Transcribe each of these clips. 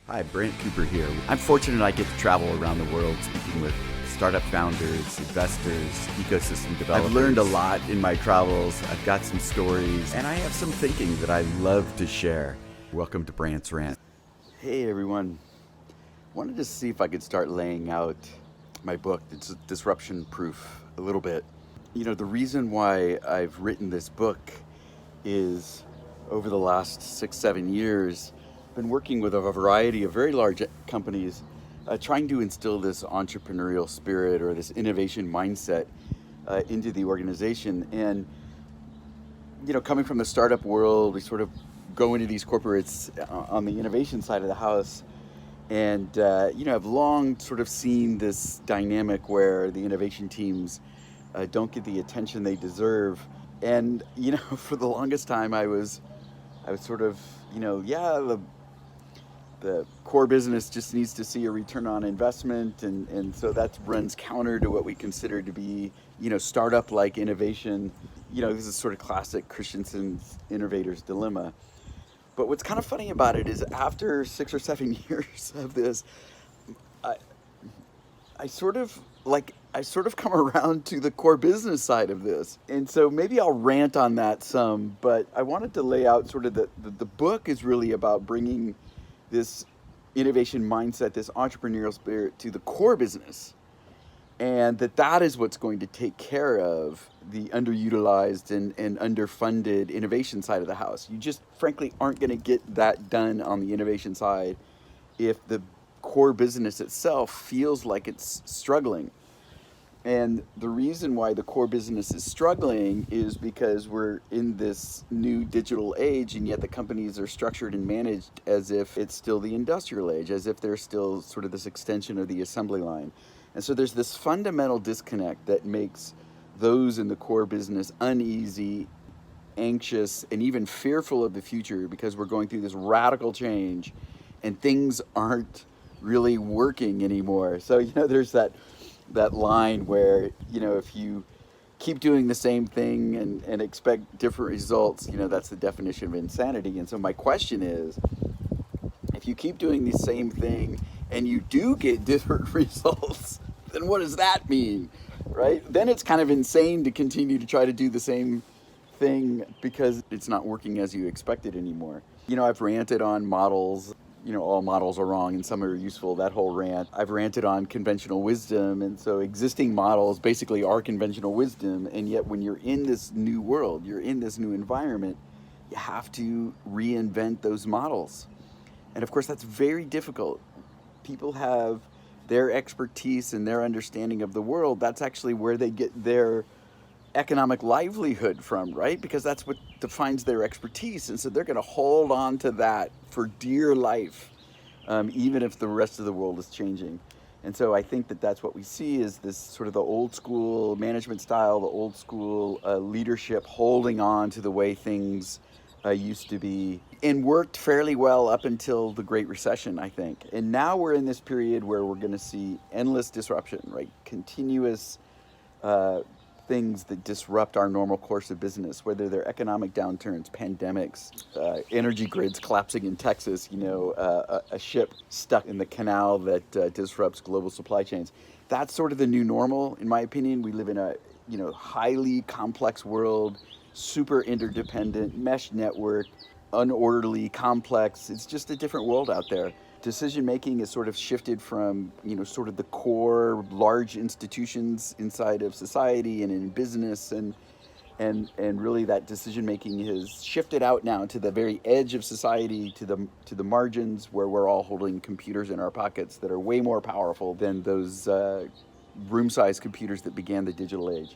Hi, Brant Cooper here. I'm fortunate I get to travel around the world speaking with startup founders, investors, ecosystem developers. I've learned a lot in my travels. I've got some stories, and I have some thinking that I love to share. Welcome to Brant's Rant. Hey everyone. Wanted to see if I could start laying out my book, it's Disruption Proof, a little bit. You know, the reason why I've written this book is over the last 6-7 years, been working with a variety of very large companies trying to instill this entrepreneurial spirit or this innovation mindset into the organization. And, you know, coming from the startup world, we sort of go into these corporates on the innovation side of the house. And, you know, I've long sort of seen this dynamic where the innovation teams don't get the attention they deserve. And, you know, for the longest time I was sort of, you know, the core business just needs to see a return on investment, and so that runs counter to what we consider to be, you know, startup-like innovation. You know, this is sort of classic Christensen's innovator's dilemma. But what's kind of funny about it is after 6 or 7 years of this, I sort of come around to the core business side of this. And so maybe I'll rant on that some, but I wanted to lay out sort of the book is really about bringing this innovation mindset, this entrepreneurial spirit to the core business. And that is what's going to take care of the underutilized and underfunded innovation side of the house. You just frankly aren't going to get that done on the innovation side if the core business itself feels like it's struggling. And the reason why the core business is struggling is because we're in this new digital age, and yet the companies are structured and managed as if it's still the industrial age, as if they're still sort of this extension of the assembly line. And so there's this fundamental disconnect that makes those in the core business uneasy, anxious, and even fearful of the future, because we're going through this radical change and things aren't really working anymore. So, you know, there's that line where, you know, if you keep doing the same thing and expect different results, you know, that's the definition of insanity. And so my question is, if you keep doing the same thing and you do get different results, then what does that mean, right? Then it's kind of insane to continue to try to do the same thing because it's not working as you expected anymore. You know, I've ranted on models. You know, all models are wrong and some are useful, that whole rant. I've ranted on conventional wisdom, and so existing models basically are conventional wisdom, and yet when you're in this new world, you're in this new environment, you have to reinvent those models. And of course, that's very difficult. People have their expertise and their understanding of the world. That's actually where they get their economic livelihood from, right? Because that's what defines their expertise. And so they're going to hold on to that for dear life, even if the rest of the world is changing. And so I think that's what we see is this sort of the old school management style, the old school leadership holding on to the way things used to be, and worked fairly well up until the Great Recession, I think. And now we're in this period where we're going to see endless disruption, right? Continuous things that disrupt our normal course of business, whether they're economic downturns, pandemics, energy grids collapsing in Texas, you know, a ship stuck in the canal that disrupts global supply chains. That's sort of the new normal, in my opinion. We live in a, you know, highly complex world, super interdependent, mesh network, unorderly, complex. It's just a different world out there. Decision making is sort of shifted from, you know, sort of the core large institutions inside of society and in business, and really that decision making has shifted out now to the very edge of society, to the margins, where we're all holding computers in our pockets that are way more powerful than those room-sized computers that began the digital age.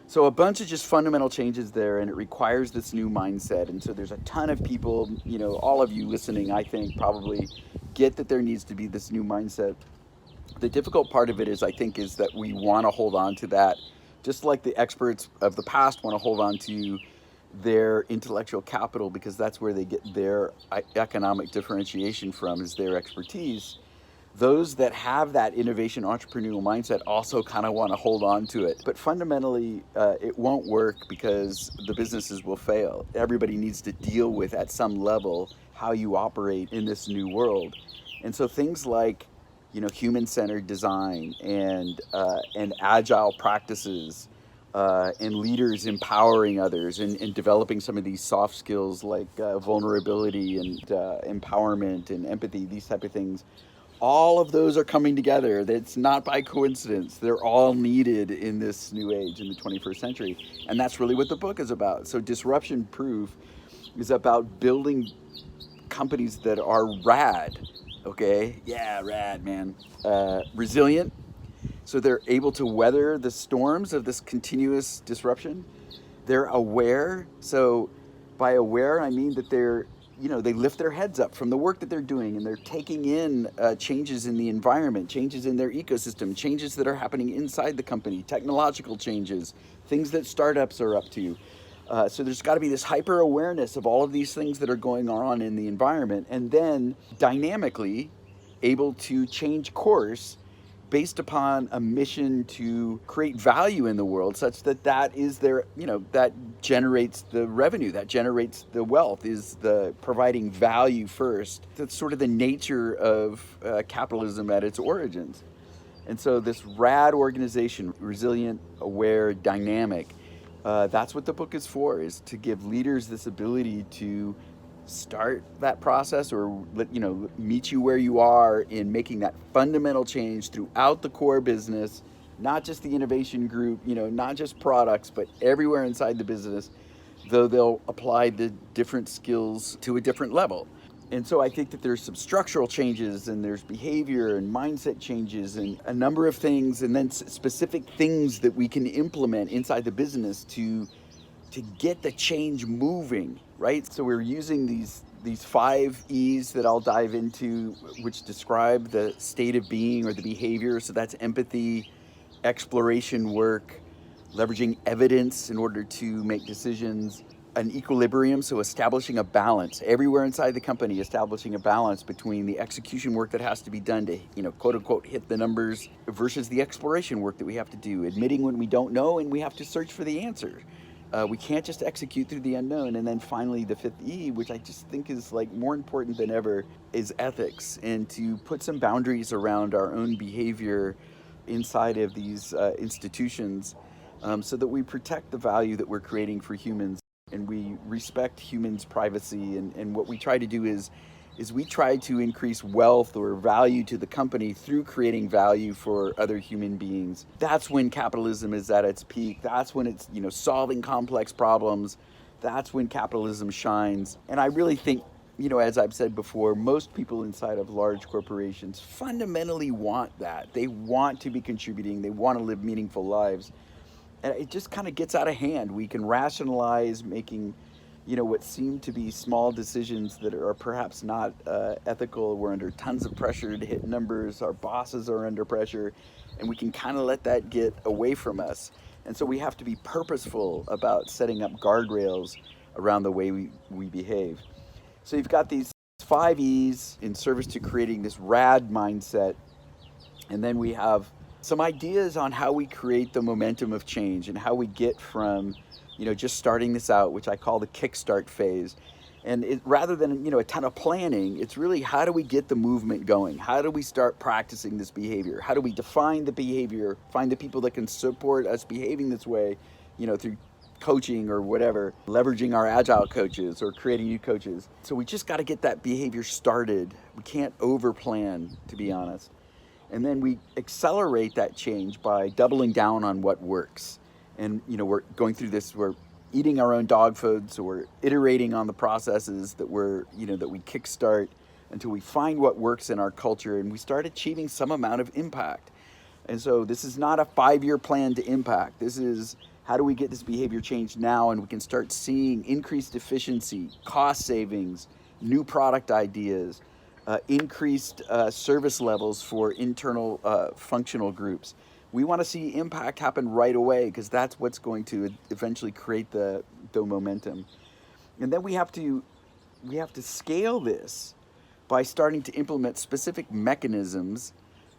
So a bunch of just fundamental changes there, and it requires this new mindset. And so there's a ton of people, you know, all of you listening, I think, probably get that there needs to be this new mindset. The difficult part of it is, I think, is that we want to hold on to that, just like the experts of the past want to hold on to their intellectual capital, because that's where they get their economic differentiation from, is their expertise. Those that have that innovation entrepreneurial mindset also kind of want to hold on to it. But fundamentally, it won't work because the businesses will fail. Everybody needs to deal with, at some level, how you operate in this new world. And so things like, human-centered design and agile practices, and leaders empowering others and developing some of these soft skills like vulnerability and empowerment and empathy, these type of things. All of those are coming together. That's not by coincidence. They're all needed in this new age, in the 21st century. And that's really what the book is about. So disruption proof is about building companies that are rad. Okay, yeah, rad, man. Resilient, so they're able to weather the storms of this continuous disruption. They're aware. So by aware, I mean that they lift their heads up from the work that they're doing, and they're taking in changes in the environment, changes in their ecosystem, changes that are happening inside the company, technological changes, things that startups are up to. So there's got to be this hyper awareness of all of these things that are going on in the environment, and then dynamically able to change course based upon a mission to create value in the world, such that that is their, that generates the revenue, that generates the wealth, is the providing value first. That's sort of the nature of capitalism at its origins. And so this RAD organization, resilient, aware, dynamic, that's what the book is for, is to give leaders this ability to start that process, or meet you where you are in making that fundamental change throughout the core business, not just the innovation group, not just products, but everywhere inside the business, though they'll apply the different skills to a different level. And so I think that there's some structural changes, and there's behavior and mindset changes and a number of things, and then specific things that we can implement inside the business to get the change moving, right? So we're using these 5 E's that I'll dive into, which describe the state of being or the behavior. So that's empathy, exploration work, leveraging evidence in order to make decisions, an equilibrium, so establishing a balance everywhere inside the company, establishing a balance between the execution work that has to be done to, quote unquote, hit the numbers, versus the exploration work that we have to do, admitting when we don't know and we have to search for the answer. We can't just execute through the unknown. And then finally, the 5th E, which I just think is like more important than ever, is ethics, and to put some boundaries around our own behavior inside of these institutions, so that we protect the value that we're creating for humans, and we respect humans' privacy. And what we try to do is we try to increase wealth or value to the company through creating value for other human beings. That's when capitalism is at its peak. That's when it's, solving complex problems. That's when capitalism shines. And I really think, as I've said before, most people inside of large corporations fundamentally want that. They want to be contributing. They want to live meaningful lives. And it just kind of gets out of hand. We can rationalize making, what seem to be small decisions that are perhaps not ethical. We're under tons of pressure to hit numbers. Our bosses are under pressure, and we can kind of let that get away from us. And so we have to be purposeful about setting up guardrails around the way we behave. So you've got these 5 E's in service to creating this RAD mindset. And then we have some ideas on how we create the momentum of change, and how we get from, just starting this out, which I call the kickstart phase. And rather than, a ton of planning, it's really, how do we get the movement going? How do we start practicing this behavior? How do we define the behavior, find the people that can support us behaving this way, through coaching or whatever, leveraging our agile coaches or creating new coaches. So we just got to get that behavior started. We can't over plan, to be honest. And then we accelerate that change by doubling down on what works. And, we're going through this, we're eating our own dog food, so we're iterating on the processes that that we kickstart until we find what works in our culture, and we start achieving some amount of impact. And so this is not a 5-year plan to impact. This is, how do we get this behavior change now, and we can start seeing increased efficiency, cost savings, new product ideas, increased service levels for internal functional groups. We want to see impact happen right away, because that's what's going to eventually create the momentum. And then we have to scale this by starting to implement specific mechanisms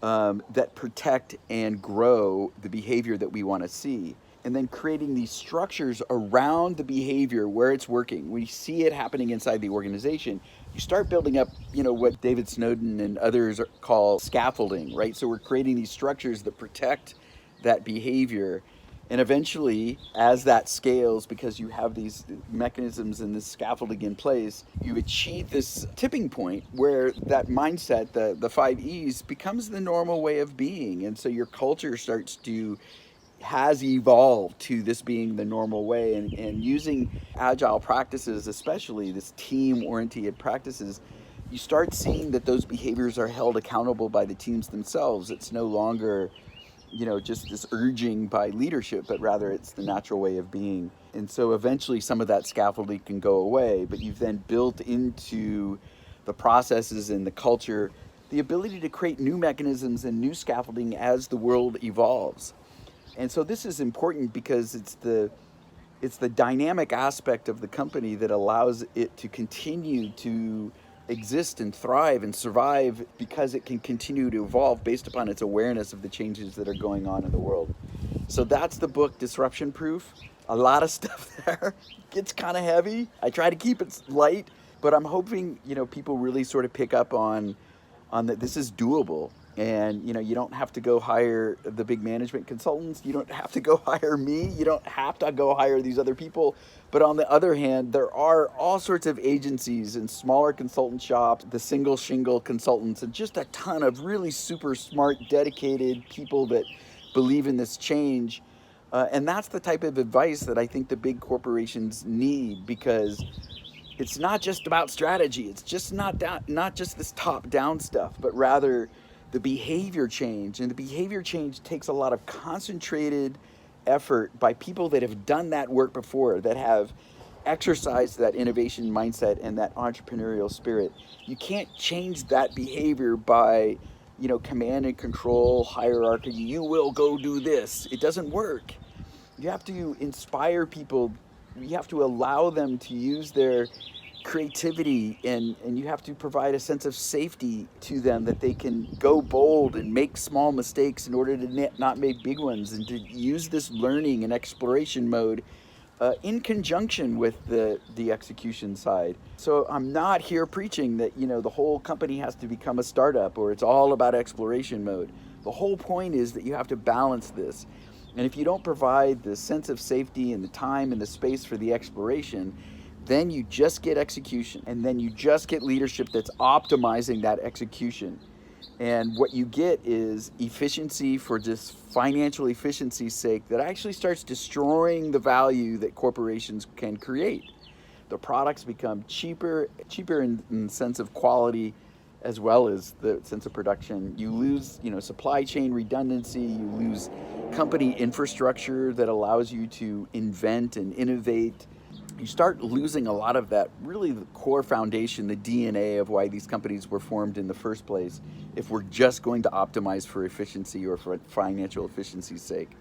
that protect and grow the behavior that we want to see. and then creating these structures around the behavior where it's working. We see it happening inside the organization. You start building up, what David Snowden and others call scaffolding, right? So we're creating these structures that protect that behavior. And eventually, as that scales, because you have these mechanisms and this scaffolding in place, you achieve this tipping point where that mindset, the 5 E's, becomes the normal way of being. And so your culture has evolved to this being the normal way. And using agile practices, especially this team-oriented practices, you start seeing that those behaviors are held accountable by the teams themselves. It's no longer just this urging by leadership, but rather it's the natural way of being. And so eventually some of that scaffolding can go away, but you've then built into the processes and the culture the ability to create new mechanisms and new scaffolding as the world evolves. And so this is important because it's the dynamic aspect of the company that allows it to continue to exist and thrive and survive, because it can continue to evolve based upon its awareness of the changes that are going on in the world. So that's the book, Disruption Proof. A lot of stuff there. It gets kind of heavy. I try to keep it light, but I'm hoping people really sort of pick up on that this is doable. And you don't have to go hire the big management consultants. You don't have to go hire me. You don't have to go hire these other people. But on the other hand, there are all sorts of agencies and smaller consultant shops, the single shingle consultants, and just a ton of really super smart, dedicated people that believe in this change. And that's the type of advice that I think the big corporations need, because it's not just about strategy. It's just not just this top-down stuff, but rather the behavior change. And the behavior change takes a lot of concentrated effort by people that have done that work before, that have exercised that innovation mindset and that entrepreneurial spirit. You can't change that behavior by, command and control, hierarchy. You will go do this. It doesn't work. You have to inspire people. You have to allow them to use their creativity, and you have to provide a sense of safety to them, that they can go bold and make small mistakes in order to not make big ones, and to use this learning and exploration mode in conjunction with the execution side. So I'm not here preaching that the whole company has to become a startup or it's all about exploration mode. The whole point is that you have to balance this. And if you don't provide the sense of safety and the time and the space for the exploration, then you just get execution, and then you just get leadership that's optimizing that execution. And what you get is efficiency for just financial efficiency's sake that actually starts destroying the value that corporations can create. The products become cheaper in the sense of quality as well as the sense of production. You lose, supply chain redundancy. You lose company infrastructure that allows you to invent and innovate. You start losing a lot of that, really the core foundation, the DNA of why these companies were formed in the first place, if we're just going to optimize for efficiency or for financial efficiency's sake.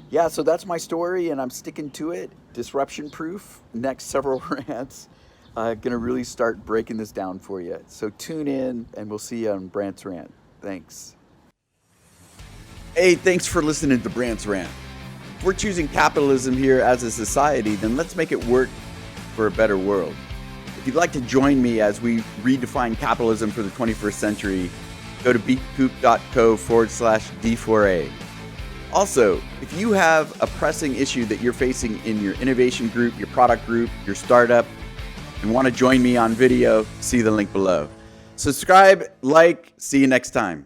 Yeah, so that's my story, and I'm sticking to it. Disruption proof. Next several rants. Gonna really start breaking this down for you. So tune in, and we'll see you on Brandt's Rant. Thanks. Hey, thanks for listening to Brandt's Rant. If we're choosing capitalism here as a society, then let's make it work for a better world. If you'd like to join me as we redefine capitalism for the 21st century, go to beatcoop.co/D4A. Also, if you have a pressing issue that you're facing in your innovation group, your product group, your startup, and want to join me on video, see the link below. Subscribe, like, see you next time.